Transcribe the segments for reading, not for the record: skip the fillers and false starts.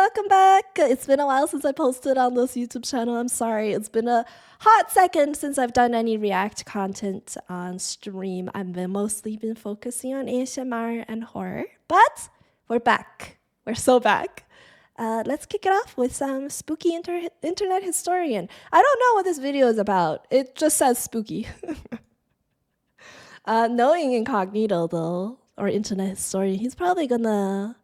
welcome back. It's been a while since I posted on this YouTube channel. I'm sorry. It's been a hot second since I've done any React content on stream. I've mostly been focusing on ASMR and horror, but we're back. We're so back. Let's kick it off with some spooky internet historian. I don't know what this video is about. It just says spooky. Knowing Incognito, though, or internet historian, he's probably gonna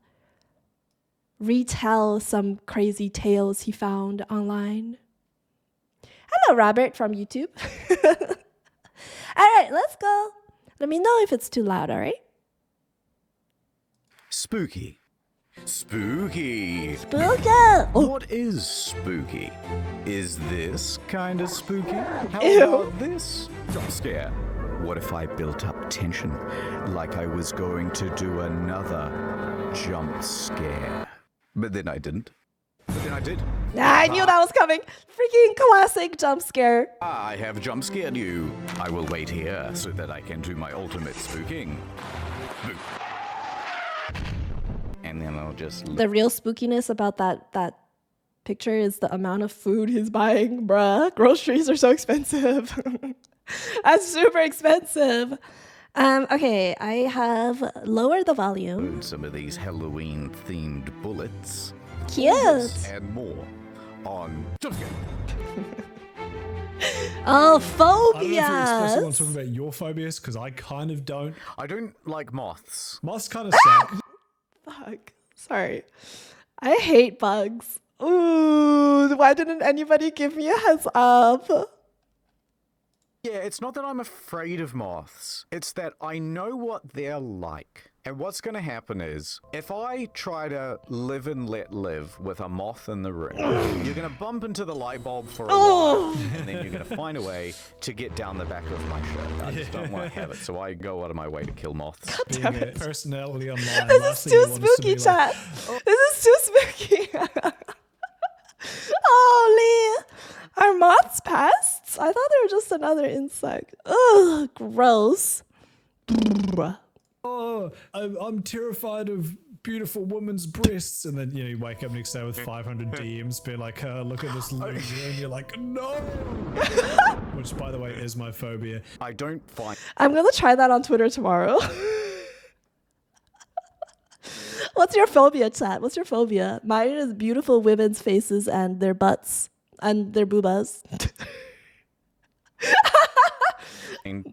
retell some crazy tales he found online. Hello, Robert from YouTube. All right, let's go. Let me know if it's too loud, all right? Spooky. Spooky. Spooky. Oh. What is spooky? Is this kind of spooky? How Ew. about this jump scare? What if I built up tension like I was going to do another jump scare? But then I didn't. But then I did. I knew that was coming. Freaking classic jump scare. I have jump scared you. I will wait here so that I can do my ultimate spooking. Boop. And then I'll just... The real spookiness about that picture is the amount of food he's buying. Bruh, groceries are so expensive. That's super expensive. Okay, I have lowered the volume. Some of these Halloween-themed bullets. Cute. And more on Jump Scare. Oh, I don't know if you're phobias. supposed to talk about your phobias, because I kind of don't. I don't like moths. Moths kind of suck. Fuck. Sorry. I hate bugs. Ooh, why didn't anybody give me a heads up? Yeah, it's not that I'm afraid of moths. It's that I know what they're like. And what's going to happen is, if I try to live and let live with a moth in the room, you're going to bump into the light bulb for a while, and then you're going to find a way to get down the back of my shirt. I just don't want to have it, so I go out of my way to kill moths. Being a personality online. This last is thing you too want is to spooky, be chat. This is too spooky. Holy. Are moths pests? I thought they were just another insect. Ugh, gross. Oh, I'm terrified of beautiful women's breasts, and then you wake up next day with 500 DMs being like, look at this loser, and you're like, no. Which, by the way, is my phobia. I don't find... I'm gonna try that on Twitter tomorrow. What's your phobia, chat? What's your phobia? Mine is beautiful women's faces and their butts and their boobas.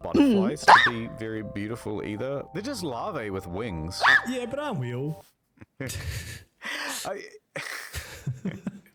butterflies to be very beautiful either. They're just larvae with wings. Yeah, but aren't we all?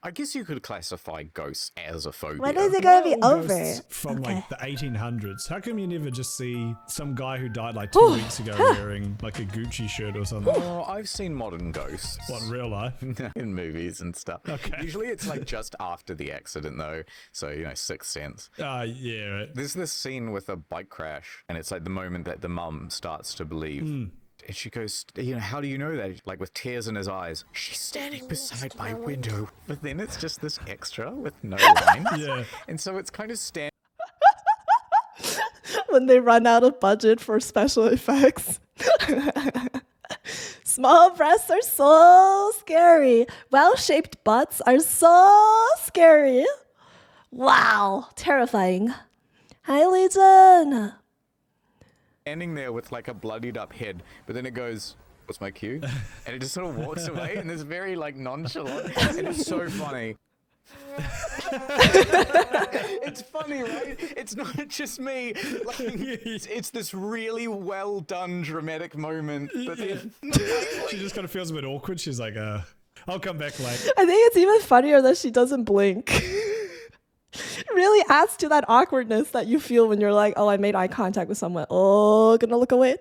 I guess you could classify ghosts as a phobia. When is it gonna be All over? ghosts from Okay. like the 1800s. How come you never just see some guy who died like 2 weeks ago wearing like a Gucci shirt or something? Oh, I've seen modern ghosts. What, in real life? In movies and stuff. Okay. Usually it's like just after the accident though. So, you know, Sixth Sense. Yeah, right. There's this scene with a bike crash, and it's like the moment that the mum starts to believe. And she goes, you know, how do you know that? Like with tears in his eyes. She's standing beside my window. But then it's just this extra with no lines. Yeah. And so it's kind of When they run out of budget for special effects. Small breasts are so scary. Well-shaped butts are so scary. Wow, terrifying. Hi, Legion. standing there with like a bloodied up head, but then it goes, what's my cue? And it just sort of walks away, and it's very like nonchalant, and it's so funny. It's funny, right? It's not just me. Like, it's this really well done dramatic moment. But then She just kind of feels a bit awkward. She's like, I'll come back later. I think it's even funnier that she doesn't blink. Really adds to that awkwardness that you feel when you're like, oh, I made eye contact with someone. Oh, gonna look away.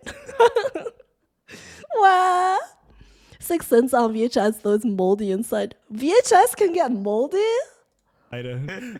Wow. Sixth Sense on VHS, though it's moldy inside. VHS can get moldy? Later.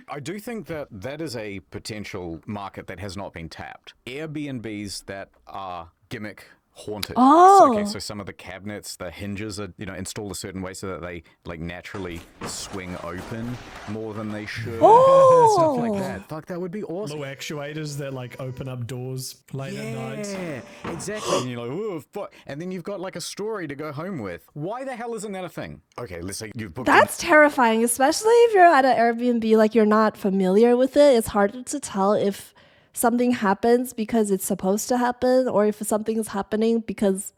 I do think that that is a potential market that has not been tapped. Airbnbs that are gimmick haunted. Oh. Okay, so some of the cabinets, the hinges are, installed a certain way so that they like naturally swing open more than they should. Oh. Stuff like that. Fuck, that would be awesome. Little actuators that like open up doors late at night. Yeah, exactly. And you're like, oh, fuck. And then you've got like a story to go home with. Why the hell isn't that a thing? Okay, let's say you've booked. That's terrifying, especially if you're at an Airbnb, like you're not familiar with it. It's harder to tell if something happens because it's supposed to happen or if something is happening because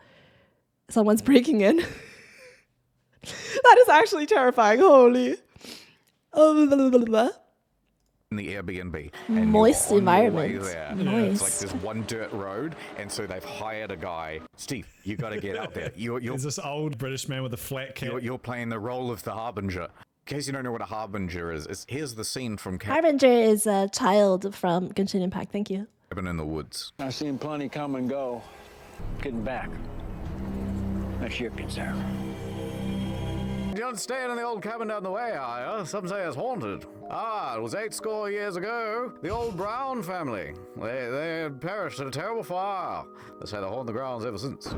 someone's breaking in. That is actually terrifying. Holy. In the Airbnb. And Moist you're on your way environment. there. Moist. It's like this one dirt road, and so they've hired a guy. Steve, you got to get out there. You're There's this old British man with a flat cap. you're playing the role of the harbinger. In case you don't know what a harbinger is, here's the scene from Harbinger is a child from Genshin Impact. Thank you. Cabin in the Woods. I've seen plenty come and go. Getting back. That's your concern. You're not staying in the old cabin down the way, are you? Some say it's haunted. Ah, it was 80 years ago. The old Brown family. They had perished in a terrible fire. They say they haunt the grounds ever since.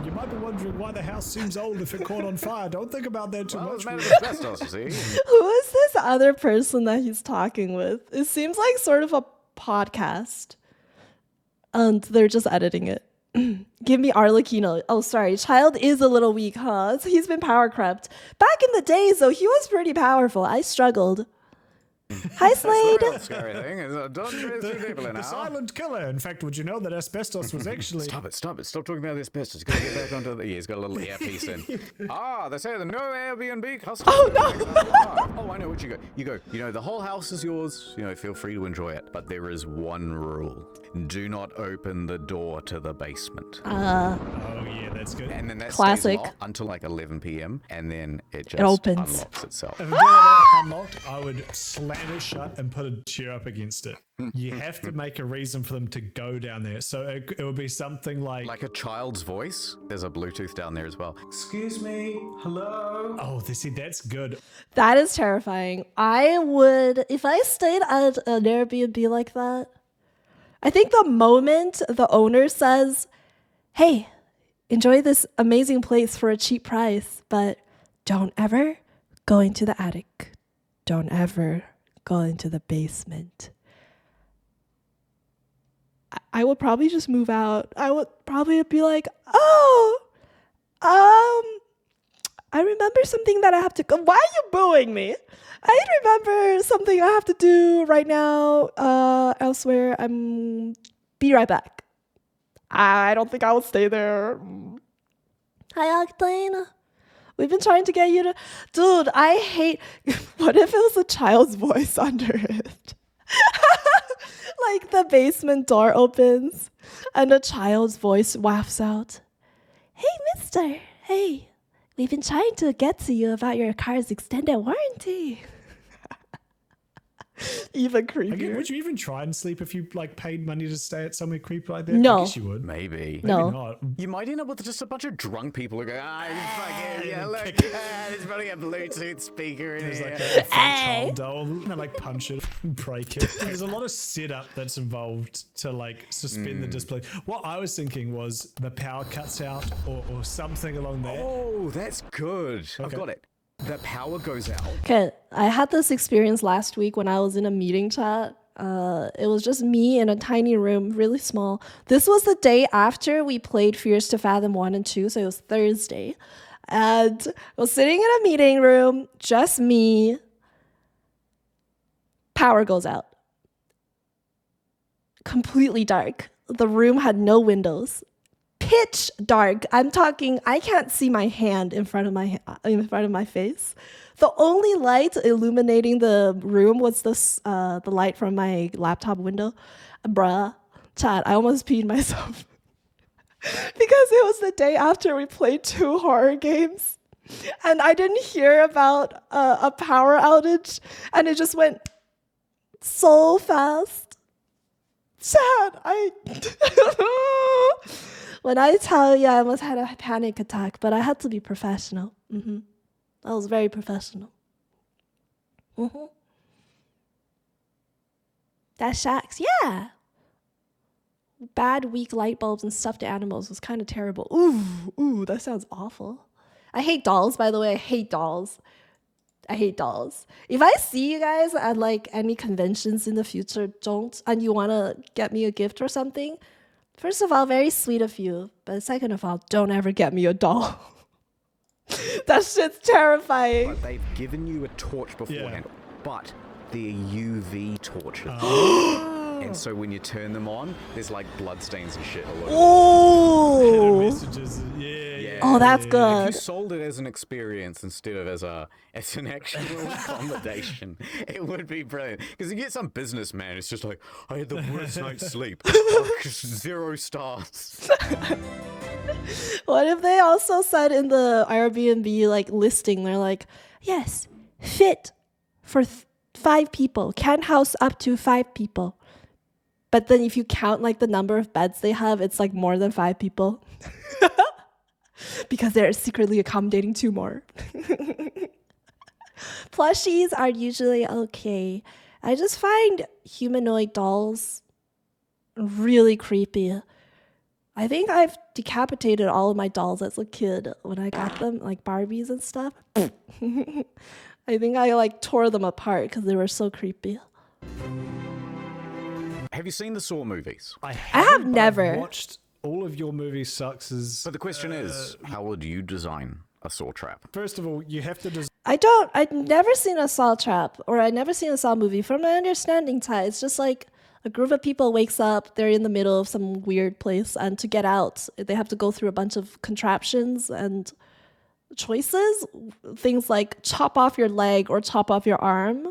You might be wondering why the house seems old if it caught on fire. Don't think about that too Well, much. it's made of asbestos, you see. Who is this other person that he's talking with? It seems like sort of a podcast. And they're just editing it. Give me Arlecchino. Oh, sorry. Child is a little weak, huh? He's been power crept. Back in the days, though, he was pretty powerful. I struggled. Hi, Slade. The real scary thing is don't breathe too deeply now. The silent killer. In fact, would you know that asbestos was actually... Stop it. Stop talking about the asbestos. You've got to get back onto the... Yeah, he's got a little earpiece in. They say the no Airbnb customer... Oh, no. Oh, I know what you go. You go, the whole house is yours. Feel free to enjoy it. But there is one rule. Do not open the door to the basement. Oh, yeah, that's good. And then that Classic. stays locked until like 11 p.m. And then it just opens. unlocks itself. If it got unlocked, I would slam it shut and put a chair up against it. You have to make a reason for them to go down there. So it would be something like... Like a child's voice. There's a Bluetooth down there as well. Excuse me. Hello. Oh, see, that's good. That is terrifying. I would, if I stayed at an Airbnb like that, I think the moment the owner says, hey, enjoy this amazing place for a cheap price, but don't ever go into the attic. Don't ever go into the basement. I would probably just move out. I would probably be like, I remember something that I have to go. Why are you booing me? I remember something I have to do right now elsewhere. Be right back. I don't think I will stay there. Hi, Octane. We've been trying to get you to... Dude, I hate... What if it was a child's voice under it? Like the basement door opens and a child's voice wafts out. Hey, mister. Hey, we've been trying to get to you about your car's extended warranty. Even creepier. Again, would you even try and sleep if you like paid money to stay at somewhere creepy like that? No. I guess you would. Maybe. No. Maybe not. You might end up with just a bunch of drunk people who go, fucking, yeah, look, there's probably a Bluetooth speaker in There's here. like a child doll and they like punch it and break it. There's a lot of setup that's involved to like suspend the display. What I was thinking was the power cuts out or something along that. Oh, that's good. I've Okay. got it. The power goes out. Okay, I had this experience last week when I was in a meeting chat. It was just me in a tiny room, really small. This was the day after we played Fears to Fathom 1 and 2, so it was Thursday. And I was sitting in a meeting room, just me. Power goes out. Completely dark. The room had no windows. Pitch dark. I'm talking, I can't see my hand in front of my face. The only light illuminating the room was the light from my laptop window. Bruh, chat, I almost peed myself. Because it was the day after we played 2 horror games. And I didn't hear about a power outage. And it just went so fast. Chat, when I tell you I almost had a panic attack, but I had to be professional. I was very professional. That shocks, yeah. bad, weak light bulbs and stuffed animals was kind of terrible. Ooh, that sounds awful. I hate dolls, by the way. I hate dolls. If I see you guys at like any conventions in the future, and you want to get me a gift or something, first of all, very sweet of you. But second of all, don't ever get me a doll. That shit's terrifying. But they've given you a torch beforehand, but they're UV torches. And so when you turn them on, there's like blood stains and shit all over. Oh, Messages. Yeah. oh, that's If good. you sold it as an experience instead of as an actual accommodation, it would be brilliant. Because you get some businessman, it's just like, I had the worst night's sleep. 0 stars. What if they also said in the Airbnb like listing, they're like, yes, fit for 5 people, can house up to 5 people. But then if you count like the number of beds they have, it's like more than 5 people. Because they're secretly accommodating 2 more. Plushies are usually okay. I just find humanoid dolls really creepy. I think I've decapitated all of my dolls as a kid when I got them, like Barbies and stuff. I think I like tore them apart because they were so creepy. Have you seen the Saw movies? have But never. I've watched all of your movie sucks. But the question is, how would you design a Saw trap? First of all, you have to design. I'd never seen a Saw trap, or I'd never seen a Saw movie. From my understanding, Ty, it's just like a group of people wakes up, they're in the middle of some weird place, and to get out, they have to go through a bunch of contraptions and choices. Things like chop off your leg or chop off your arm.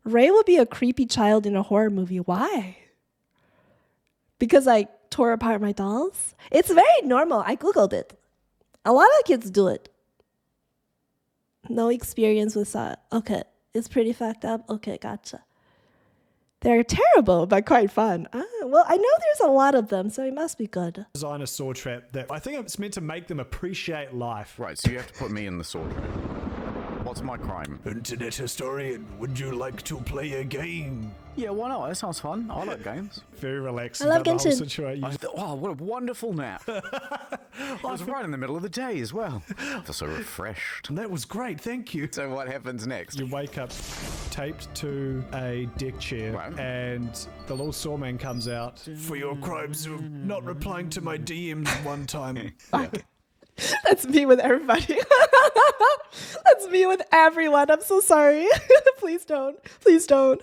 Ray would be a creepy child in a horror movie. Why? Because I tore apart my dolls? It's very normal. I Googled it. A lot of kids do it. No experience with that. Okay. It's pretty fucked up. Okay, gotcha. They're terrible, but quite fun. Well, I know there's a lot of them, so it must be good. Design a saw trap that I think it's meant to make them appreciate life. Right, so you have to put me in the Saw trap. What's my crime? Internet historian, would you like to play a game? Yeah, why not? That sounds fun. I like games. Very relaxing. I love about the whole Genshin. situation. Oh, what a wonderful nap. It was right in the middle of the day as well. I feel so refreshed. That was great, thank you. So what happens next? You wake up taped to a deck chair, Right. and the little sawman comes out. For your crimes of not replying to my DMs one time. That's me with everybody. That's me with everyone. I'm so sorry. Please don't. Please don't.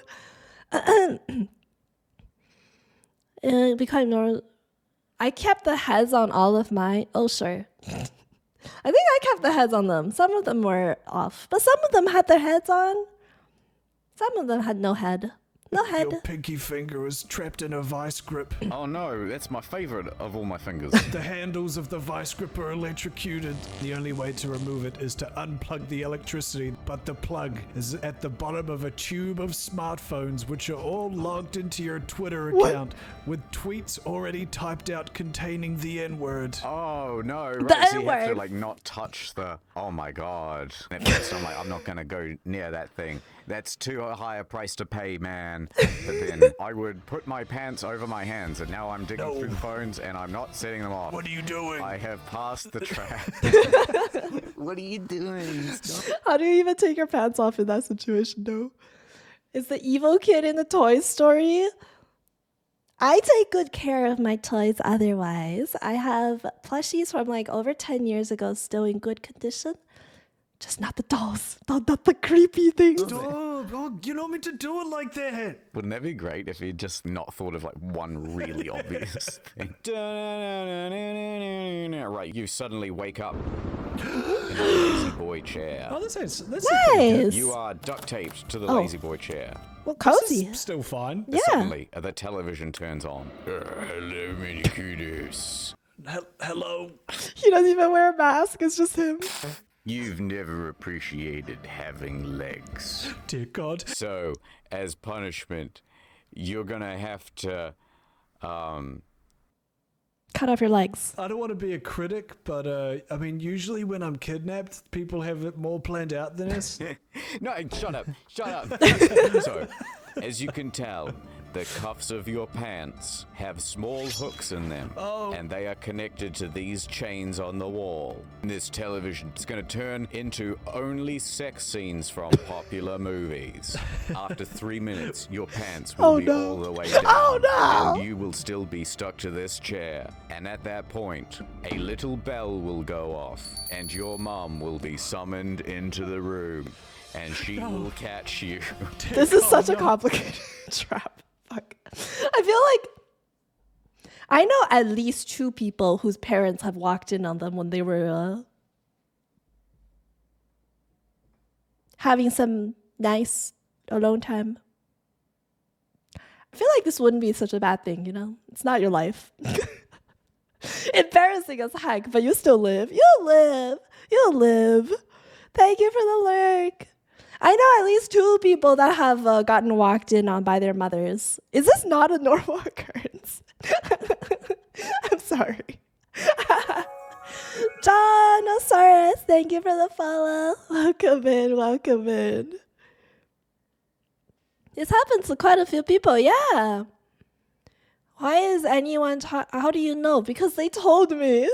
Because I kept the heads on all of my. Oh, sure. I think I kept the heads on them. Some of them were off, but some of them had their heads on. Some of them had no head. No head. Your pinky finger is trapped in a vice grip. Oh no, that's my favorite of all my fingers. The handles of the vice grip are electrocuted. The only way to remove it is to unplug the electricity, but the plug is at the bottom of a tube of smartphones, which are all logged into your Twitter account with tweets already typed out containing the N-word. Oh no, right. The So you have to N-word. like not touch the. Oh my god. At first I'm like, I'm not gonna go near that thing. That's too high a price to pay, man. But then I would put my pants over my hands, and now I'm digging through the phones, and I'm not setting them off. What are you doing? I have passed the trap. What are you doing? How do you even take your pants off in that situation, though? Is the evil kid in the Toy Story? I take good care of my toys otherwise. I have plushies from like over 10 years ago still in good condition. Just not the dolls. Not the creepy things. Oh, you don't mean to do it like that. Wouldn't that be great if you just not thought of like one really obvious thing? Right, you suddenly wake up in a lazy boy chair. Oh, that's Nice. You are duct taped to the Oh. lazy boy chair. Well, cozy. still fine. Yeah. Suddenly, the television turns on. Hello, mini cuties. Hello. He doesn't even wear a mask. It's just him. You've never appreciated having legs. Dear God. So, as punishment, you're gonna have to, Cut off your legs. I don't want to be a critic, but I mean, usually when I'm kidnapped, people have it more planned out than us. No, shut up. So, as you can tell, The cuffs of your pants have small hooks in them, and they are connected to these chains on the wall. This television is going to turn into only sex scenes from popular movies. After 3 minutes, your pants will be all the way down, and you will still be stuck to this chair. And at that point, a little bell will go off, and your mom will be summoned into the room, and she will catch you. This is such a complicated trap. Fuck. I feel like I know at least 2 people whose parents have walked in on them when they were having some nice alone time. I feel like this wouldn't be such a bad thing, you know? It's not your life. Embarrassing as heck, but you still live. You'll live. You'll live. Thank you for the lurk. I know at least 2 people that have gotten walked in on by their mothers. Is this not a normal occurrence? I'm sorry. John Osaurus, thank you for the follow. Welcome in, welcome in. This happens to quite a few people, yeah. Why is anyone how do you know? Because they told me.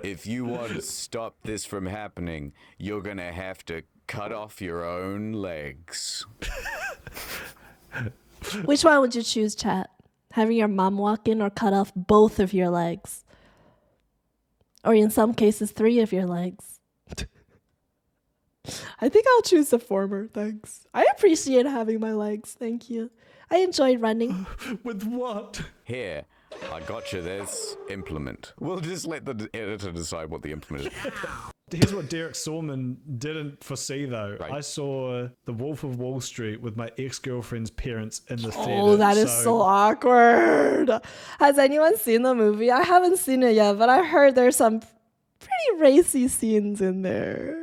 If you want to stop this from happening, you're gonna have to cut off your own legs. Which one would you choose, chat? Having your mom walk in or cut off both of your legs? Or in some cases, 3 of your legs? I think I'll choose the former, thanks. I appreciate having my legs, thank you. I enjoy running. With what? Here, I got you this implement. We'll just let the editor decide what the implement is. Here's what Derek Sorman didn't foresee, though. Right. I saw The Wolf of Wall Street with my ex-girlfriend's parents in the theater. Oh, that is so awkward. Has anyone seen the movie? I haven't seen it yet, but I heard there's some pretty racy scenes in there.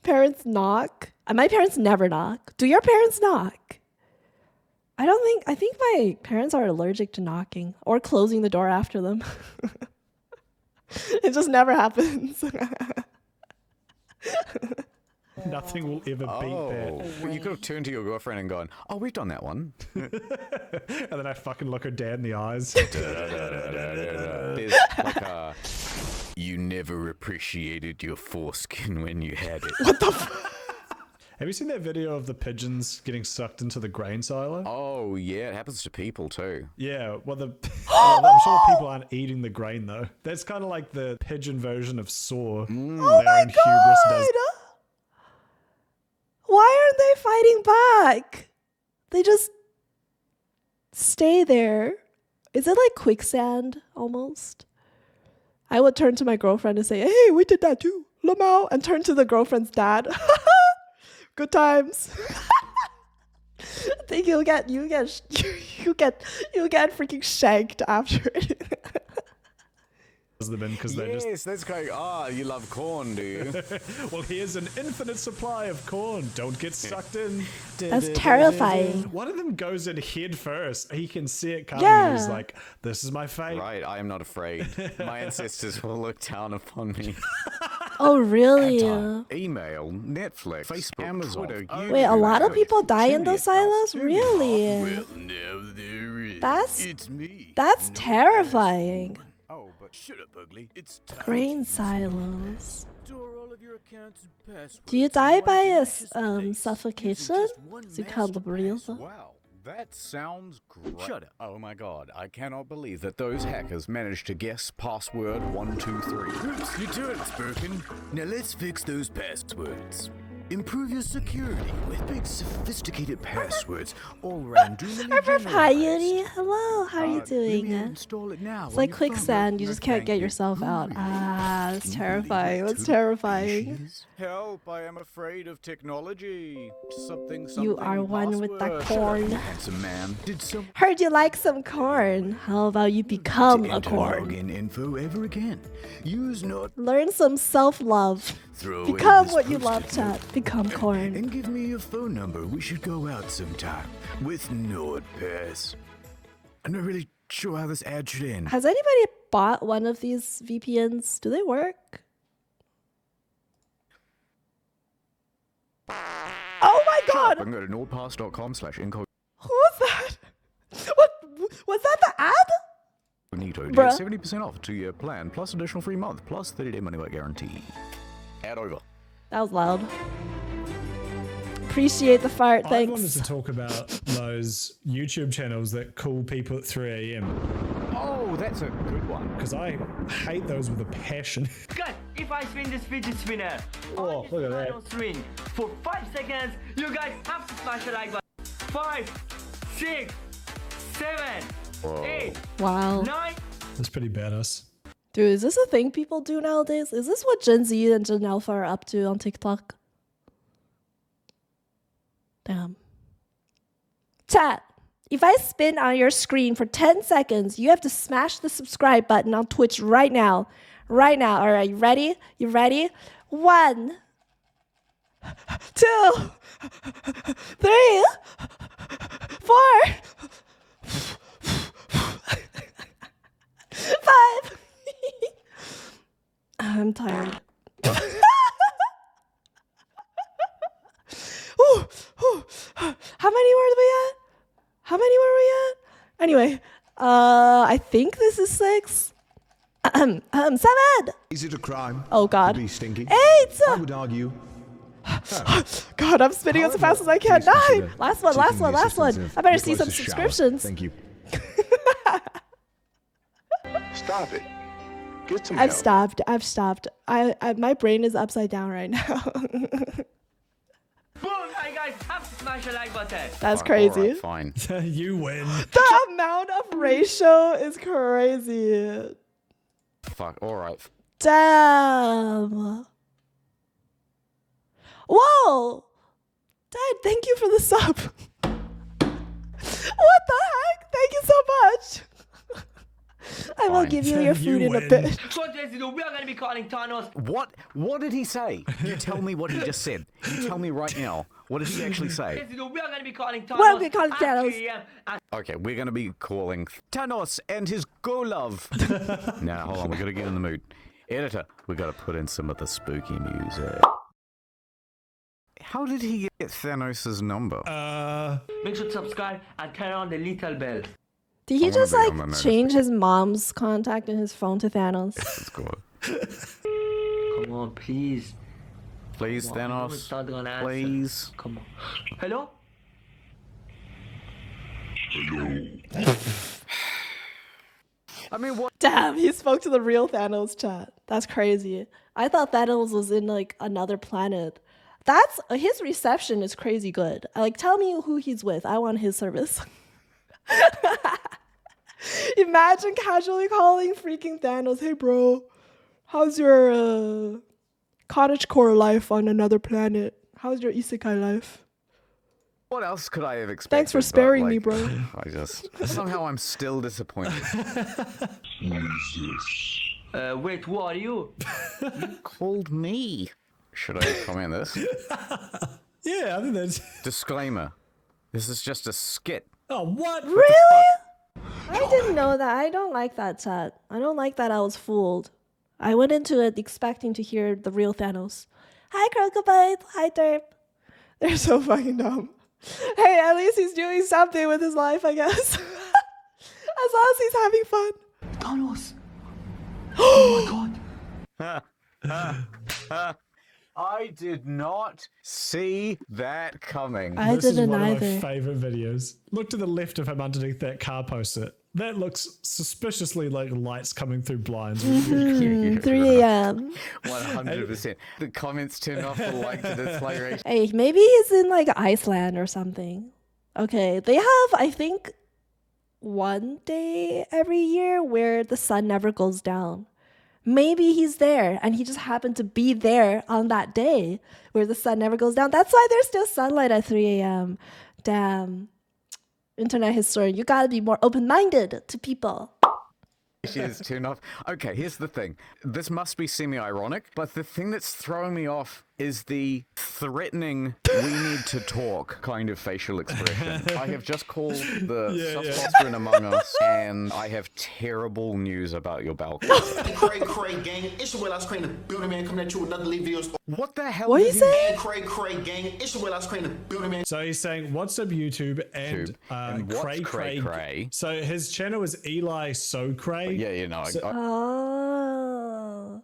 Parents knock. My parents never knock. Do your parents knock? I think my parents are allergic to knocking or closing the door after them. It just never happens. Nothing will ever beat that. Well, you could have turned to your girlfriend and gone, oh, we've done that one. And then I fucking look her dad in the eyes. There's like a, you never appreciated your foreskin when you had it. What the fuck? Have you seen that video of the pigeons getting sucked into the grain silo? Oh, yeah, it happens to people too. Yeah, well, I'm sure people aren't eating the grain, though. That's kind of like the pigeon version of Saw. Oh my god! Why aren't they fighting back? They just stay there. Is it like quicksand, almost? I would turn to my girlfriend and say, hey, we did that too. Lamau. And turn to the girlfriend's dad. Good times. I think you get freaking shanked after it. Yes, that's going, you love corn, do you? Well, here's an infinite supply of corn. Don't get sucked in. That's terrifying. One of them goes in head first. He can see it coming. Yeah. He's like, this is my fate. Right, I am not afraid. My ancestors will look down upon me. Oh, really? Email, Netflix, Facebook, Amazon, Twitter, Wait, a lot of people die in those silos? Really? Well, no, there is. It's me. That's terrifying. Oh, but shut up, ugly. It's time. Grain silos. Store all of your accounts and passwords. Do you die by a suffocation? So you can't breathe. Wow, that sounds great. Shut up. Oh my god, I cannot believe that those hackers managed to guess password 123. Oops, your turret's broken. Now let's fix those passwords. Improve your security with big sophisticated passwords all randomly Hi Yuri, hello, how are you doing? Install it now. It's like quicksand, you just can't get yourself out. That's terrifying, that's terrifying. Help, I am afraid of technology. Something, you are one with the corn. Handsome man. Heard you like some corn. How about you become a corn? Login info ever again. Use not. Learn some self-love. Become what you love, chat. Become corn. And give me your phone number. We should go out sometime with NordPass. I'm not really sure how this ad should end. Has anybody bought one of these VPNs? Do they work? Oh my god! I'm going to nordpass.com/incognito Who was that? What was that? The ad? to Bruh. get 70% off a 2-year plan, plus additional free month, plus 30-day money-back guarantee. Ad over. That was loud. Appreciate the fart. I Thanks. wanted to talk about those YouTube channels that call people at 3 a.m. Oh, that's a good one. because I hate those with a passion. Guys, if I spin this fidget spinner, Oh, look at that. swing for 5 seconds, you guys have to smash the like button. 5, 6, 7, 8, Wow. 9. That's pretty badass. Dude, is this a thing people do nowadays? Is this what Gen Z and Gen Alpha are up to on TikTok? Damn. Chat, if I spin on your screen for 10 seconds, you have to smash the subscribe button on Twitch right now. Right now. All right, you ready? You ready? 1, 2, 3, 4, 5. I'm tired. Ooh, ooh. How many were we at? How many were we at? Anyway, I think this is 6. 7. Is it a crime? Oh God. To be stinky? 8. I would argue. God, I'm spinning as fast as I can. 9. Last one. I better see some subscriptions. Thank you. Stop it. Get some I've help. stopped. I my brain is upside down right now. Boom! I guys have to smash the like button. That's All crazy. right, fine. You win. The amount of ratio is crazy. Fuck. All right. Damn. Whoa. Dad, thank you for the sub. What the heck? Thank you so much. I will Fine. give you your food You in a win. bit. So we are going to be calling Thanos. What did he say? You tell me what he just said. You tell me right now. What did he actually say? We are going to be calling Thanos. What are we calling at Thanos? 3 a.m. and Okay, we're gonna be calling Thanos and his go love. Now, hold on, we gotta get in the mood. Editor, we gotta put in some of the spooky music. How did he get Thanos' number? Make sure to subscribe and turn on the little bell. Did he I wanna just be on like the notice. change his mom's contact in his phone to Thanos? Let's go. Come on, please. Please, Come on, it's Thanos. not gonna answer. Please. Come on. Hello? I mean, what? Damn, he spoke to the real Thanos chat. That's crazy. I thought Thanos was in like another planet. That's his reception is crazy good. Like, tell me who he's with. I want his service. Imagine casually calling freaking Thanos. Hey, bro, how's your cottagecore life on another planet? How's your isekai life? What else could I have expected? Thanks for but, sparing me, like, bro. I just somehow I'm still disappointed. Wait, who are you? Called me. Should I comment this? Yeah, I think that's. Disclaimer. This is just a skit. Oh, what? Really? I didn't know that. I don't like that chat. I don't like that I was fooled. I went into it expecting to hear the real Thanos. Hi, Crocobite. Hi, Derp. They're so fucking dumb. Hey, at least he's doing something with his life, I guess. As long as he's having fun. Thanos. Oh my god. I did not see that coming. I This is didn't one of my either. favorite videos. Look to the left of him underneath that car poster. That looks suspiciously like lights coming through blinds. 3 a.m. 100%. The comments turned off the like to display ratio. Hey, maybe he's in like Iceland or something. Okay, they have, I think, one day every year where the sun never goes down. Maybe he's there and he just happened to be there on that day where the sun never goes down. That's why there's still sunlight at 3 a.m. Damn. Internet historian, you gotta be more open-minded to people. She is turned off. Okay, here's the thing. This must be semi-ironic, but the thing that's throwing me off is the threatening, we need to talk kind of facial expression. I have just called the sus in Among Us, and I have terrible news about your balcony. Cray gang, it's your last crane, the building man coming at you with another leave videos. What the hell? What are you saying? Cray gang, it's your last crane, the building man. So he's saying, what's up YouTube and what's cray. So his channel is Eli So Cray. Yeah, you know. Oh.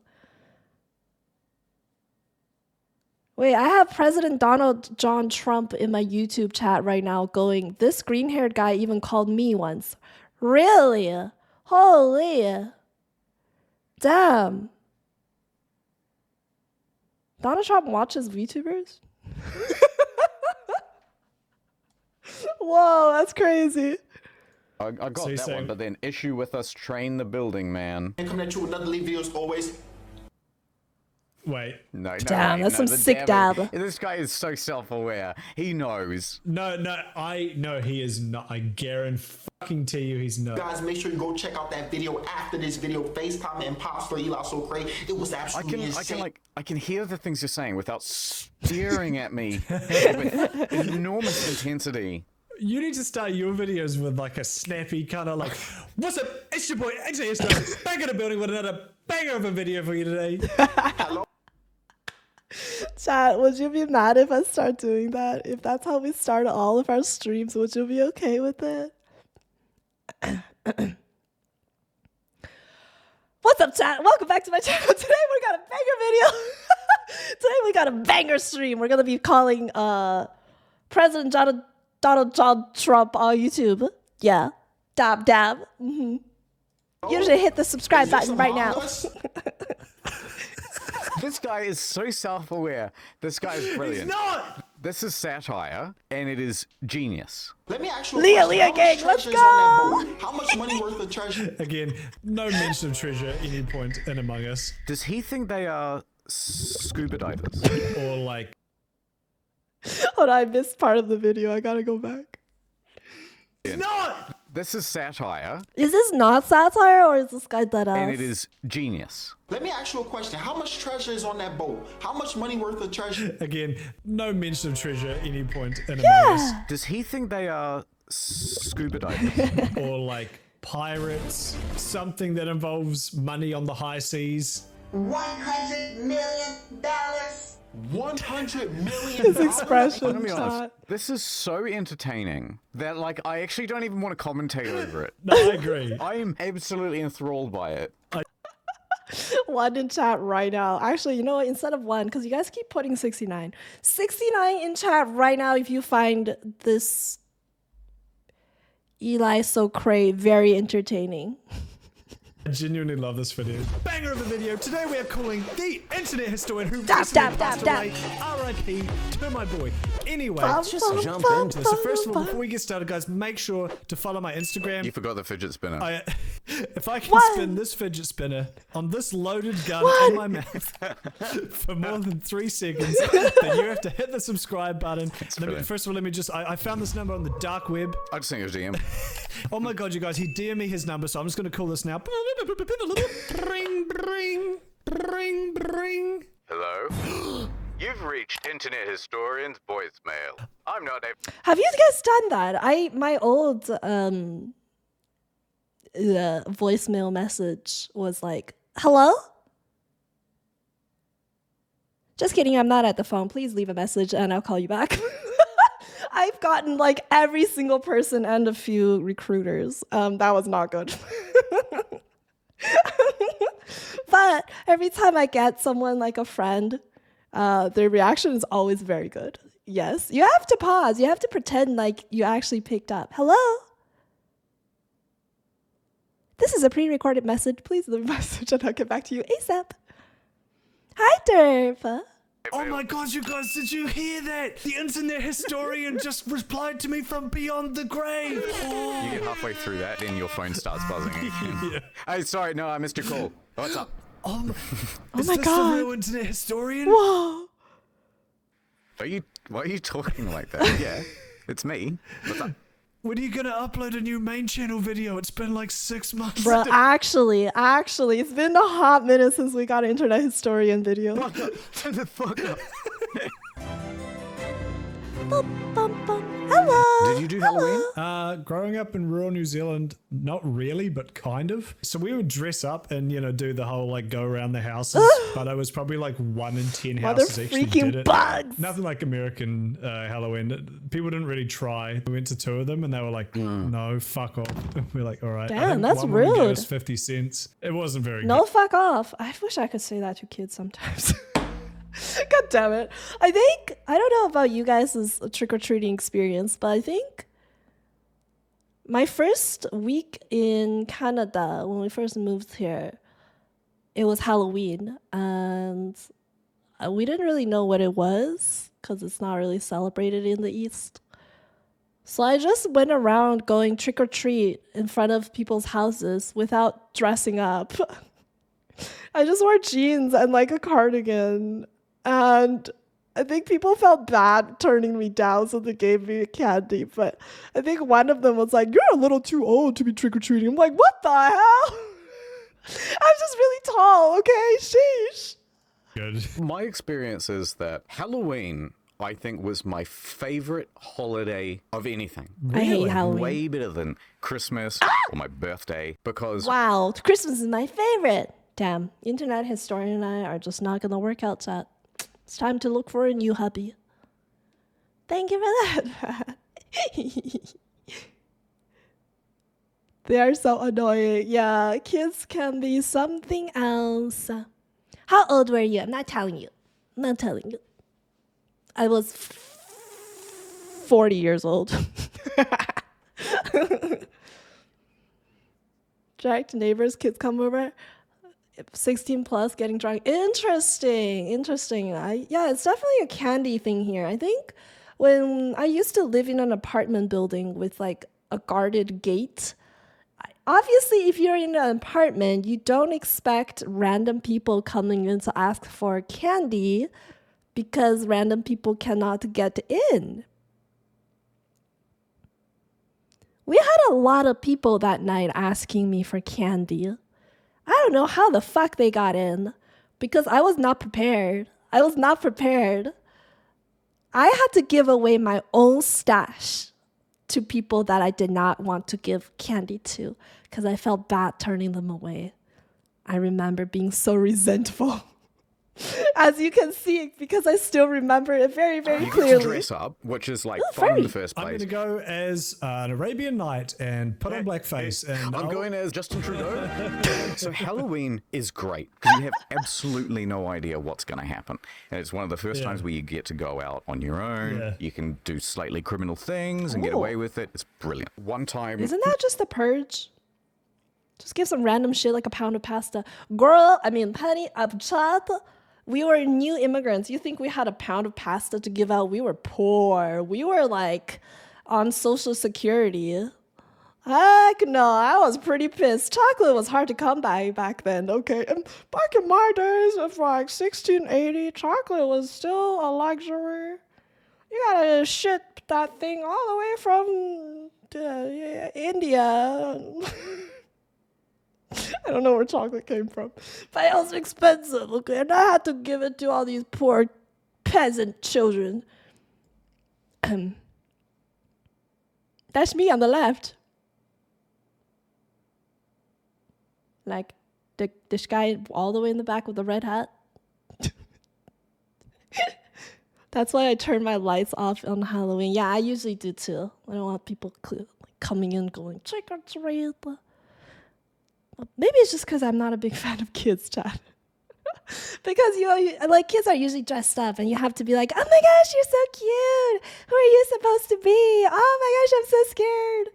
Wait, I have President Donald John Trump in my YouTube chat right now going, this green-haired guy even called me once. Really? Holy. Damn. Donald Trump watches VTubers? Whoa, that's crazy. I got that one, but then issue with us train the building man. And coming at you with another leave videos always. Wait. No, Damn, that's some sick dab. This guy is so self-aware. He knows. No, I know he is not. I guarantee you he's not. Guys, make sure you go check out that video after this video. FaceTime Imposter Eli So Cray. It was absolutely insane. I can hear the things you're saying without staring at me with enormous intensity. You need to start your videos with like a snappy kind of like, what's up? It's your boy, AJ. Back in the building with another banger of a video for you today. Hello. Chat, would you be mad if I start doing that? If that's how we start all of our streams, would you be okay with it? What's up, chat? Welcome back to my channel. Today we got a banger video. Today we got a banger stream. We're gonna be calling President Donald John Trump on YouTube. Yeah. Dab. You should hit the subscribe button right now. This guy is so self-aware. This guy is brilliant. He's not! This is satire, and it is genius. Let me ask you a question. Leah gang, let's go! How much money worth of treasure? Again, no mention of treasure at any point in Among Us. Does he think they are scuba divers? Or like... Hold on, I missed part of the video. I gotta go back. It's not! This is satire. Is this not satire or is this guy dead ass? And it is genius. Let me ask you a question. How much treasure is on that boat? How much money worth of treasure? Again, no mention of treasure at any point in Among Us. Does he think they are scuba divers? Or like pirates, something that involves money on the high seas. $100 million. $100 million. His expression. I'm gonna be honest, this is so entertaining that like I actually don't even want to commentate over it. No, I agree. I am absolutely enthralled by it. One in chat right now. Actually, you know what? Instead of one, because you guys keep putting 69. 69 in chat right now if you find this Eli So Cray very entertaining. I genuinely love this video. Banger of a video. Today we are calling the internet historian who Dab, recently dab, passed dab, away. R.I.P. to my boy. Anyway, Bum, let's just bum, jump bum, into it. So bum, first of all, bum. before we get started, guys, make sure to follow my Instagram. You forgot the fidget spinner. If I can What? spin this fidget spinner on this loaded gun What? in my mouth for more than 3 seconds, then you have to hit the subscribe button. First of all, let me just, I found this number on the dark web. I just think it was DM. Oh my god, you guys, he DM'd me his number, so I'm just going to call this now. Bring. Hello? You've reached Internet Historian's voicemail. I'm not a... Have you guys done that? My old voicemail message was like, hello? Just kidding, I'm not at the phone. Please leave a message and I'll call you back. I've gotten like every single person and a few recruiters. That was not good. But every time I get someone like a friend, their reaction is always very good. Yes, you have to pause. You have to pretend like you actually picked up. Hello? This is a pre-recorded message. Please leave a message and I'll get back to you ASAP. Hi, Derp. Oh my god, you guys, did you hear that? The internet historian just replied to me from beyond the grave. You get halfway through that, then your phone starts buzzing again. Yeah. Hey, sorry, no, I missed your call. What's up? Oh my this God. the real internet historian? Whoa. Why are you talking like that? Yeah, it's me. What's up? When are you gonna upload a new main channel video? It's been like 6 months. Bro, actually, it's been a hot minute since we got Internet Historian video. Turn the fuck up. Hello. Did you do Halloween? Growing up in rural New Zealand, not really, but kind of. So we would dress up and, do the whole like go around the houses, but it was probably like 1 in 10 houses actually did it. Bugs. Nothing like American Halloween. People didn't really try. We went to 2 of them and they were like, no, fuck off. We're like, all right. I Damn, think that's one woman gave rude. us 50 cents. It wasn't very No, good. fuck off. I wish I could say that to kids sometimes. God damn it. I don't know about you guys' trick-or-treating experience, but I think my first week in Canada, when we first moved here, it was Halloween, and we didn't really know what it was because it's not really celebrated in the East. So I just went around going trick-or-treat in front of people's houses without dressing up. I just wore jeans and like a cardigan. And I think people felt bad turning me down, so they gave me candy. But I think one of them was like, "You're a little too old to be trick-or-treating." I'm like, what the hell? I'm just really tall, okay? Sheesh. Good. My experience is that Halloween, I think, was my favorite holiday of anything. I hate Halloween. Way better than Christmas or my birthday, because Wow, Christmas is my favorite. Damn, Internet Historian and I are just not going to work out, chat. It's time to look for a new hubby. Thank you for that. They are so annoying. Yeah, kids can be something else. How old were you? I'm not telling you. I'm not telling you. I was 40 years old. Jacked neighbors, kids come over. 16 plus, getting drunk. Interesting. Yeah, it's definitely a candy thing here. I think when I used to live in an apartment building with like a guarded gate, obviously if you're in an apartment, you don't expect random people coming in to ask for candy because random people cannot get in. We had a lot of people that night asking me for candy. I don't know how the fuck they got in because I was not prepared. I had to give away my own stash to people that I did not want to give candy to because I felt bad turning them away. I remember being so resentful. As you can see, because I still remember it very, very you clearly. get to dress up, which is like fun in the first I'm place. going to go as an Arabian Night and put on blackface. And I'm going as Justin Trudeau. So Halloween is great because you have absolutely no idea what's going to happen. And it's one of the first times where you get to go out on your own. Yeah. You can do slightly criminal things and get away with it. It's brilliant. One time... Isn't that just the purge? Just give some random shit like a pound of pasta. Girl, Penny, chat. We were new immigrants. You think we had a pound of pasta to give out? We were poor. We were like on Social Security. Heck no, I was pretty pissed. Chocolate was hard to come by back then, okay? And back in my days of like 1680, chocolate was still a luxury. You gotta ship that thing all the way from India. I don't know where chocolate came from. But it was expensive, okay? And I had to give it to all these poor peasant children. That's me on the left. Like, this guy all the way in the back with the red hat. That's why I turn my lights off on Halloween. Yeah, I usually do too. I don't want people coming in going, trick or treat. Maybe it's just because I'm not a big fan of kids, chat. Because, like, kids are usually dressed up and you have to be like, oh my gosh, you're so cute. Who are you supposed to be? Oh my gosh, I'm so scared.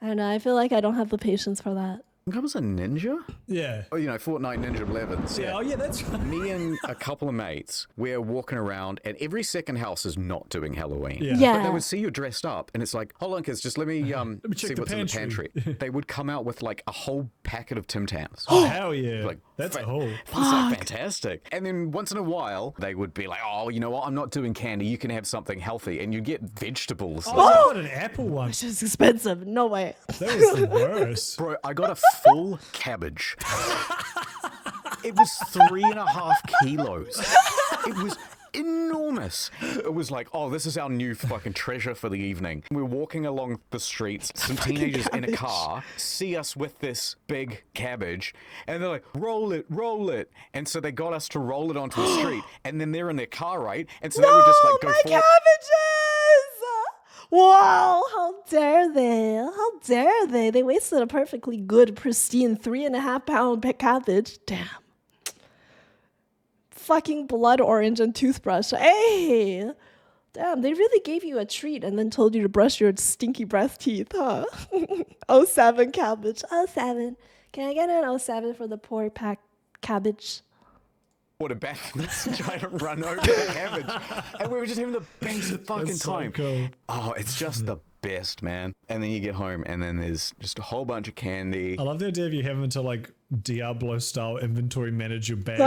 I don't know. I feel like I don't have the patience for that. I was a ninja? Yeah. you know, Fortnite Ninja 11s. Yeah. Oh yeah, that's right. Me and a couple of mates, we're walking around, and every second house is not doing Halloween. Yeah. But they would see you dressed up, and it's like, hold on, kids, just let me check see the what's in the pantry. They would come out with like a whole packet of Tim Tams. Oh, hell yeah. Like, That's a whole. It's like fantastic. And then once in a while, they would be like, oh, you know what? I'm not doing candy. You can have something healthy. And you get vegetables. Oh, I got an apple one. It's just expensive. No way. That was the worst. Bro, I got a full cabbage. It was 3.5 kilos. It was enormous. It was like, oh, this is our new fucking treasure for the evening. We're walking along the streets, some teenagers in a car see us with this big cabbage, and they're like, roll it, roll it. And so they got us to roll it onto the street, and then they're in their car, right? And so they would just like go my forward. cabbages! Wow, how dare they? How dare they? They wasted a perfectly good, pristine 3.5 pound cabbage. Damn. Fucking blood orange and toothbrush. Hey! Damn, they really gave you a treat and then told you to brush your stinky breath teeth, huh? 07 cabbage. 07. Can I get an 07 for the poor pack cabbage? Back and trying to run over the cabbage, and we were just having the best fucking That's so time. cool. Oh, it's just the best, man. And then you get home, and then there's just a whole bunch of candy. I love the idea of you having to like Diablo style inventory manage your bag.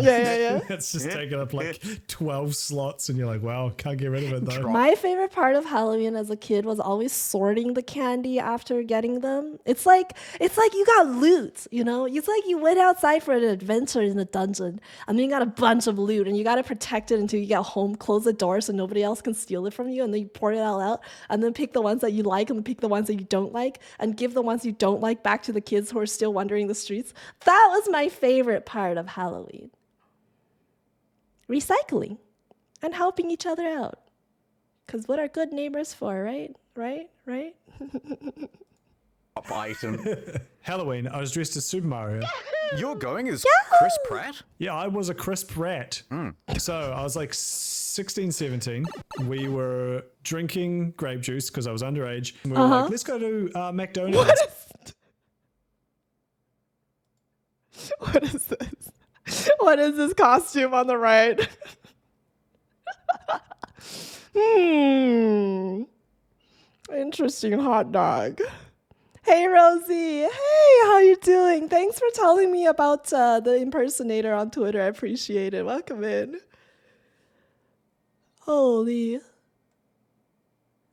Yeah. It's just taking up like 12 slots, and you're like, wow, can't get rid of it though. My favorite part of Halloween as a kid was always sorting the candy after getting them. It's like you got loot, you know? It's like you went outside for an adventure in a dungeon, and then you got a bunch of loot, and you got to protect it until you get home, close the door so nobody else can steal it from you, and then you pour it all out, and then pick the ones that you like and pick the ones that you don't like, and give the ones you don't like back to the kids who are still wandering the streets. That was my favorite part of Halloween. Recycling and helping each other out. Because what are good neighbors for, right? Right? Item. Halloween, I was dressed as Super Mario. You're going as Chris Pratt? Yeah, I was a crisp rat. So I was like 16, 17. We were drinking grape juice because I was underage. We were like, let's go to McDonald's. What is this? What is this costume on the right? Interesting hot dog. Hey, Rosie. Hey, how you doing? Thanks for telling me about the impersonator on Twitter. I appreciate it. Welcome in. Holy.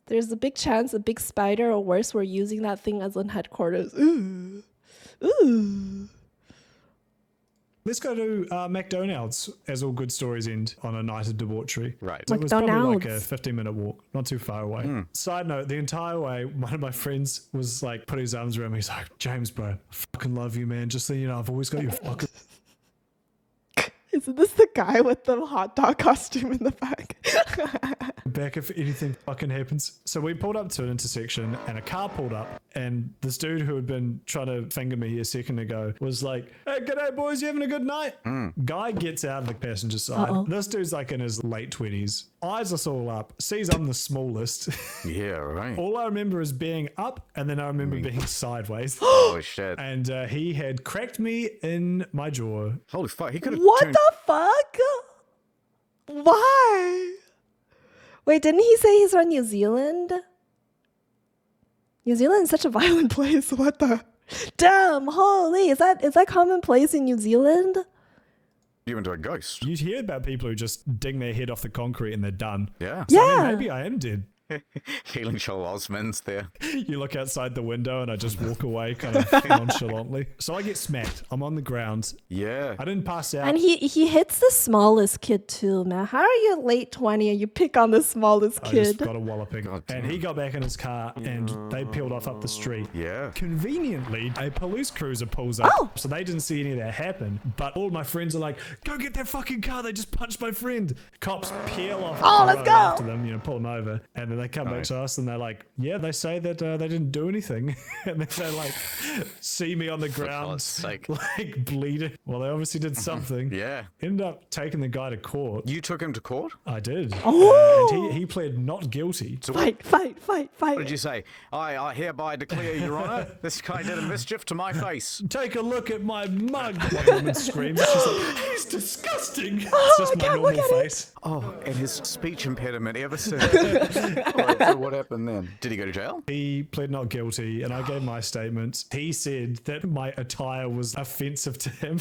There's a big chance a big spider or worse were using that thing as on headquarters. Ooh. Let's go to McDonald's, as all good stories end on a night of debauchery. Right. So it was probably like a McDonald's. 15-minute walk, not too far away. Side note, the entire way, one of my friends was like, put his arms around me. He's like, James, bro, I fucking love you, man. Just so you know, I've always got your fucking... Isn't this the guy with the hot dog costume in the back? back if anything fucking happens. So we pulled up to an intersection and a car pulled up, and this dude who had been trying to finger me a second ago was like, hey, g'day boys, you having a good night? Guy gets out of the passenger side. This dude's like in his late 20s. Eyes us all up, sees I'm the smallest. Yeah, right. All I remember is being up, and then I remember being sideways. Oh, shit. And he had cracked me in my jaw. Holy fuck, he could have What the fuck? Why? Wait, didn't he say he's from New Zealand? New Zealand is such a violent place. What the? Damn, holy. Is that commonplace in New Zealand? You into a ghost. You hear about people who just ding their head off the concrete and they're done. Yeah. So, I mean, Yeah. maybe I am dead. Healing Joel Osmond's there. You look outside the window and I just walk away kind of nonchalantly. So I get smacked. I'm on the ground. Yeah. I didn't pass out. And he hits the smallest kid too, man. How are you late 20 and you pick on the smallest I just kid? got a walloping. And he got back in his car and they peeled off up the street. Yeah. Conveniently, a police cruiser pulls up. Oh. So they didn't see any of that happen. But all my friends are like, go get that fucking car. They just punched my friend. Cops peel off. Oh, the let's road go. After them, pull them over. And then they come back to us and they're like, yeah, they say that they didn't do anything. And then they like see me on the ground, God's sake. like bleeding. Well, they obviously did something. Yeah. Ended up taking the guy to court. You took him to court? I did. Oh! And he pled not guilty. So Fight. what did you say? I hereby declare, Your Honor, this guy did a mischief to my face. Take a look at my mug. One woman screams. She's like, he's disgusting. It's just my normal face. Oh, and his speech impediment ever since. Right, so what happened then? Did he go to jail? He pled not guilty, and I gave my statement. He said that my attire was offensive to him.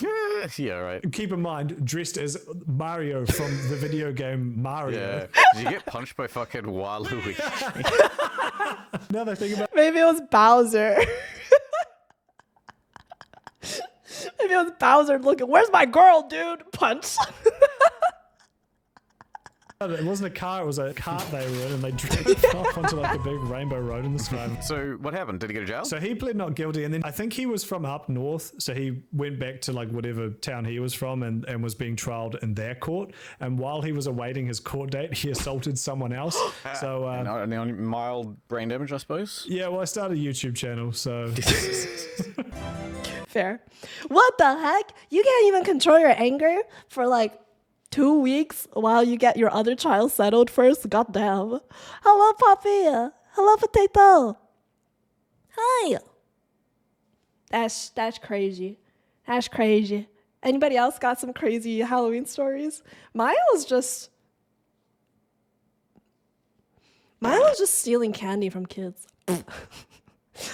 Yeah, right. Keep in mind, dressed as Mario from the video game Mario. Yeah. Did you get punched by fucking Waluigi? Now that I think about Maybe it was Bowser. Maybe it was Bowser looking, where's my girl, dude? Punch. it wasn't a car, it was a cart they were in, and they drove off onto like a big rainbow road in the sky. So what happened? Did he go to jail? So he pled not guilty, and then I think he was from up north, so he went back to like whatever town he was from and was being trialed in their court. And while he was awaiting his court date, he assaulted someone else. So mild brain damage, I suppose? yeah, well, I started a YouTube channel, so Fair. What the heck? You can't even control your anger for like 2 weeks while you get your other child settled first? Goddamn. Hello, Poppy. Hello, Potato. Hi. That's crazy. That's crazy. Anybody else got some crazy Halloween stories? Mine was just stealing candy from kids.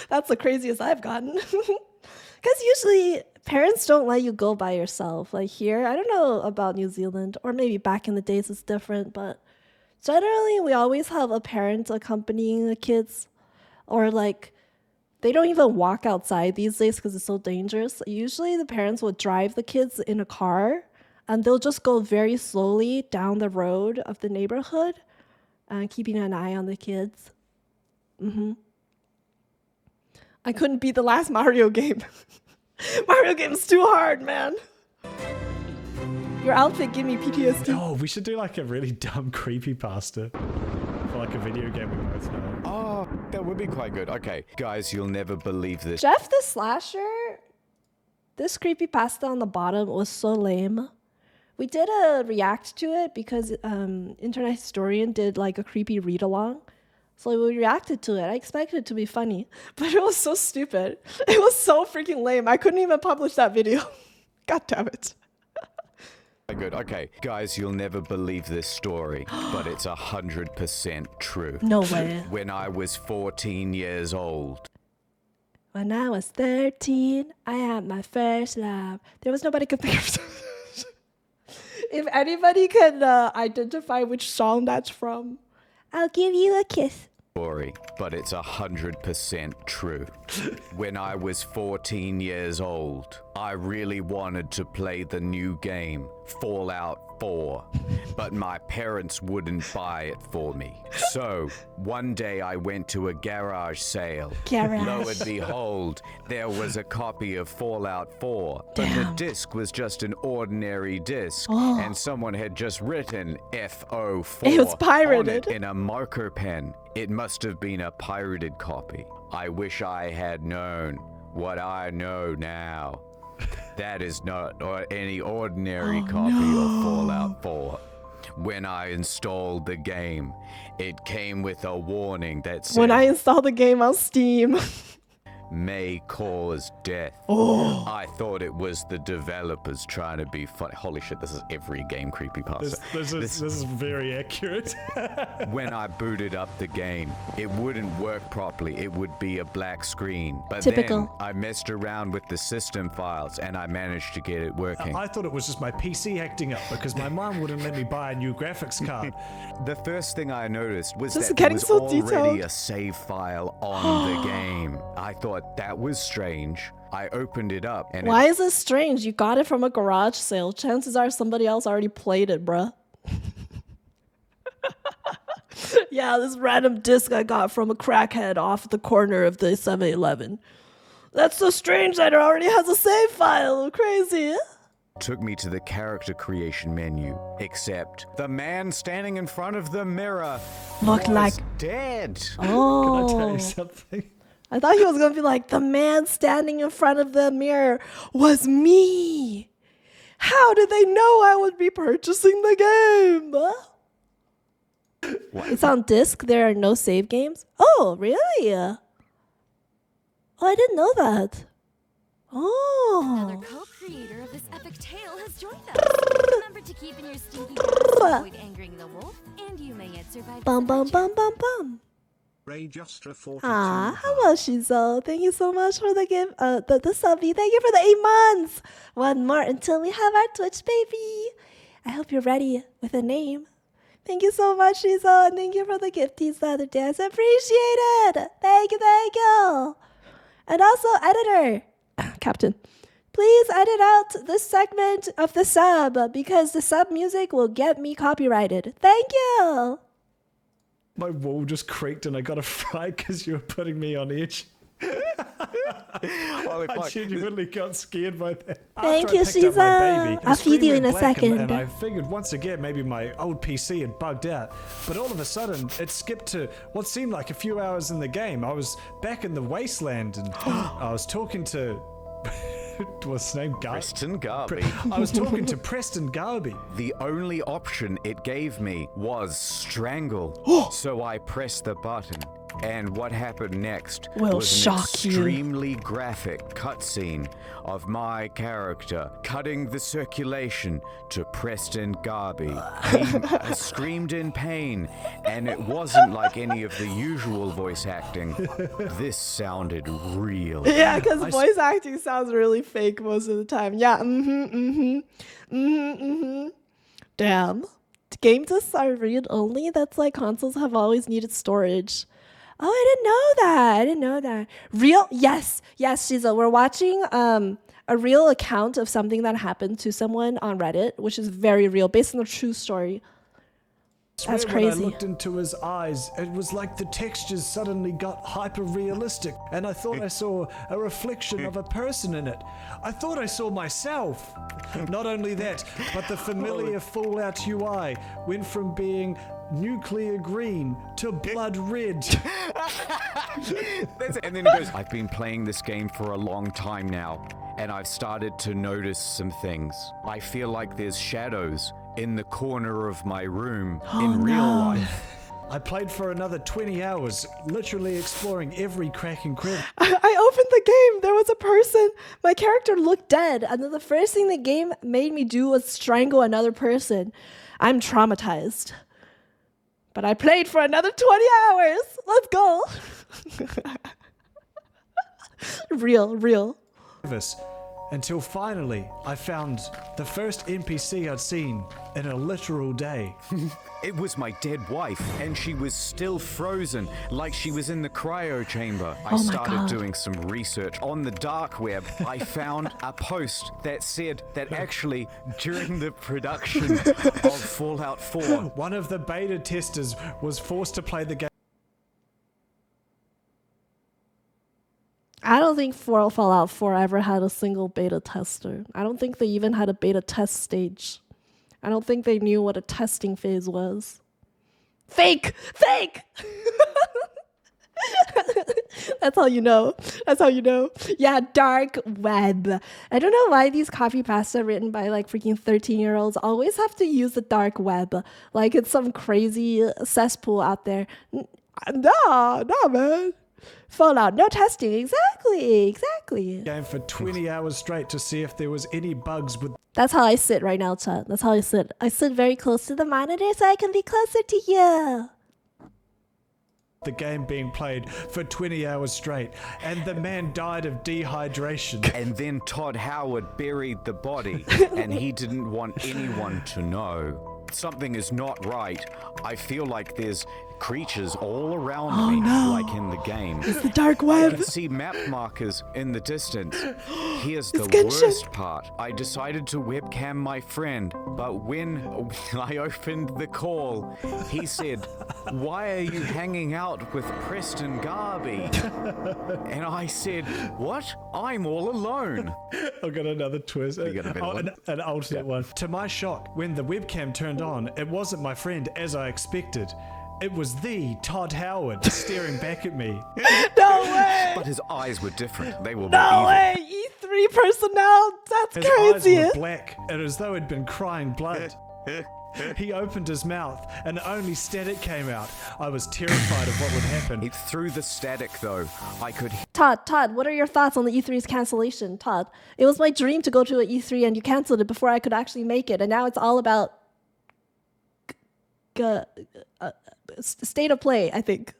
That's the craziest I've gotten. Because usually parents don't let you go by yourself. Like here, I don't know about New Zealand, or maybe back in the days it's different, but generally we always have a parent accompanying the kids, or like they don't even walk outside these days because it's so dangerous. Usually the parents would drive the kids in a car and they'll just go very slowly down the road of the neighborhood and keeping an eye on the kids. I couldn't beat the last Mario game. Mario game's too hard, man. Your outfit gave me PTSD. oh, we should do like a really dumb creepypasta for like a video game we both know. Oh, that would be quite good. Okay, guys, you'll never believe this. Jeff the Slasher, this creepypasta on the bottom was so lame. We did a react to it because Internet Historian did like a creepy read-along. So we reacted to it. I expected it to be funny, but it was so stupid. It was so freaking lame. I couldn't even publish that video. God damn it. Good. Okay, guys, you'll never believe this story, but it's 100% true. No way. When I was 14 years old. When I was 13, I had my first love. There was nobody could think of. If anybody can identify which song that's from, I'll give you a kiss. Story, but it's 100% true. When I was 14 years old, I really wanted to play the new game, Fallout 4, but my parents wouldn't buy it for me. So, one day I went to a garage sale. Lo and behold, there was a copy of Fallout 4, but the disc was just an ordinary disc, and someone had just written FO4 It was pirated. on it in a marker pen. It must have been a pirated copy. I wish I had known what I know now. That is not any ordinary copy of Fallout 4. When I installed the game, it came with a warning that said, When I installed the game on Steam. may cause death. I thought it was the developers trying to be funny. Holy shit, this is every game creepypasta. This is very accurate. When I booted up the game, it wouldn't work properly. It would be a black screen. But Typical. then I messed around with the system files and I managed to get it working. I thought it was just my PC acting up because my mom wouldn't let me buy a new graphics card. The first thing I noticed was This is that there getting was so already detailed. a save file on the game. I thought that was strange. I opened it up and Why is this strange? You got it from a garage sale. Chances are somebody else already played it, bruh. Yeah, this random disc I got from a crackhead off the corner of the 7-Eleven. That's so strange that it already has a save file. Crazy. took me to the character creation menu, except the man standing in front of the mirror Looked was like dead. Can I tell oh. you something? I thought he was gonna be like, the man standing in front of the mirror was me. How did they know I would be purchasing the game? It's on disc. There are no save games. Oh, really? Oh, I didn't know that. Another Oh. co-creator of this epic tale has joined us. Remember to keep in your stinky boots to avoid angering the wolf, and you may yet survive Bum this bum adventure. bum bum bum. Rayjustra 42. Ah, hello Shizo. Thank you so much for the gift, the subby. Thank you for the 8 months. One more until we have our Twitch baby. I hope you're ready with a name. Thank you so much, Shizo, and thank you for the gifties the other day. I appreciate it. Thank you. And also, editor, Captain, please edit out this segment of the sub because the sub music will get me copyrighted. Thank you. My wall just creaked and I got a fright because you were putting me on edge. Well, if I genuinely got scared by that. Thank After you, I picked up my Shiza. baby, the I'll feed you screen in a went black second. And I figured once again maybe my old PC had bugged out. But all of a sudden it skipped to what seemed like a few hours in the game. I was back in the wasteland and I was talking to... What's his name? Preston Garby. I was talking to Preston Garby. The only option it gave me was strangle. So I pressed the button. And what happened next Will was an shock you. extremely graphic cutscene of my character cutting the circulation to Preston Garby. He screamed in pain, and it wasn't like any of the usual voice acting. This sounded real. Yeah, because voice acting sounds really fake most of the time. Yeah, Damn. Game discs are read only? That's like consoles have always needed storage. Oh, I didn't know that. Real? Yes, Shiza. We're watching a real account of something that happened to someone on Reddit, which is very real, based on a true story. That's When crazy. I looked into his eyes, it was like the textures suddenly got hyper realistic, and I thought I saw a reflection of a person in it. I thought I saw myself. Not only that, but the familiar Fallout UI went from being nuclear green to blood red. And then he goes, I've been playing this game for a long time now, and I've started to notice some things. I feel like there's shadows in the corner of my room in real life. I played for another 20 hours, literally exploring every crack and crevice. I opened the game. There was a person. My character looked dead. And then the first thing the game made me do was strangle another person. I'm traumatized. But I played for another 20 hours. Let's go. Real. Until finally, I found the first NPC I'd seen in a literal day. It was my dead wife, and she was still frozen, like she was in the cryo chamber. I started doing some research on the dark web. I found a post that said that actually, during the production of Fallout 4, one of the beta testers was forced to play the game. I don't think Fallout 4 ever had a single beta tester. I don't think they even had a beta test stage. I don't think they knew what a testing phase was. Fake! That's how you know. Yeah, dark web. I don't know why these copy pasta written by like freaking 13-year-olds always have to use the dark web. Like it's some crazy cesspool out there. Nah, man. Fallout, no testing. Exactly. Game for 20 hours straight to see if there was any bugs with. That's how I sit right now, chat. That's how I sit. I sit very close to the monitor so I can be closer to you. The game being played for 20 hours straight, and the man died of dehydration. and then Todd Howard buried the body, and he didn't want anyone to know. Something is not right. I feel like there's creatures all around me, like in the game. It's the dark I web. can see map markers in the distance. Here's the Genshin. worst part. I decided to webcam my friend, but when I opened the call, he said, "Why are you hanging out with Preston Garby?" And I said, "What? I'm all alone." I've got another twist. You got a better one? An alternate one. To my shock, when the webcam turned on, it wasn't my friend as I expected. It was the Todd Howard staring back at me. No way. But his eyes were different. They were No more evil. way. E3 personnel. That's His crazy. eyes were black, and as though he'd been crying blood. He opened his mouth, and only static came out. I was terrified of what would happen. Through the static, though, I could Todd, what are your thoughts on the E3's cancellation? Todd, it was my dream to go to an E3 and you canceled it before I could actually make it. And now it's all about state of play, I think.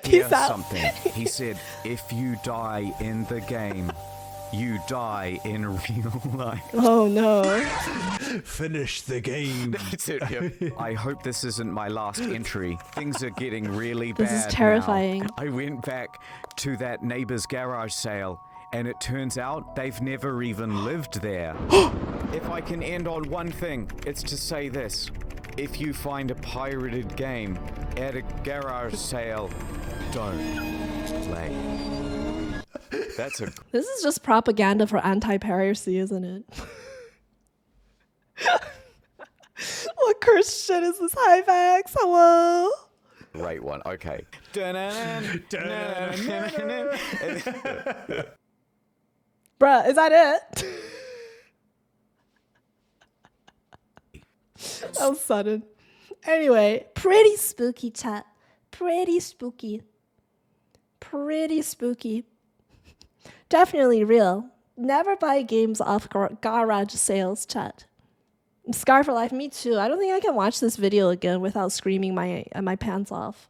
Peace out. something. He said, "If you die in the game, you die in real life." Oh no. Finish the game. That's it, yep. I hope this isn't my last entry. Things are getting really bad. This is terrifying. now. I went back to that neighbor's garage sale, and it turns out they've never even lived there. If I can end on one thing, it's to say this. If you find a pirated game at a garage sale, don't play. That's a... This is just propaganda for anti-piracy, isn't it? What cursed shit is this, Hyvax? Hello? great one. Okay. Bruh, is that it? That was sudden. Anyway, pretty spooky, chat. Pretty spooky. Pretty spooky. Definitely real. Never buy games off garage sales, chat. Scar for life, me too. I don't think I can watch this video again without screaming my pants off.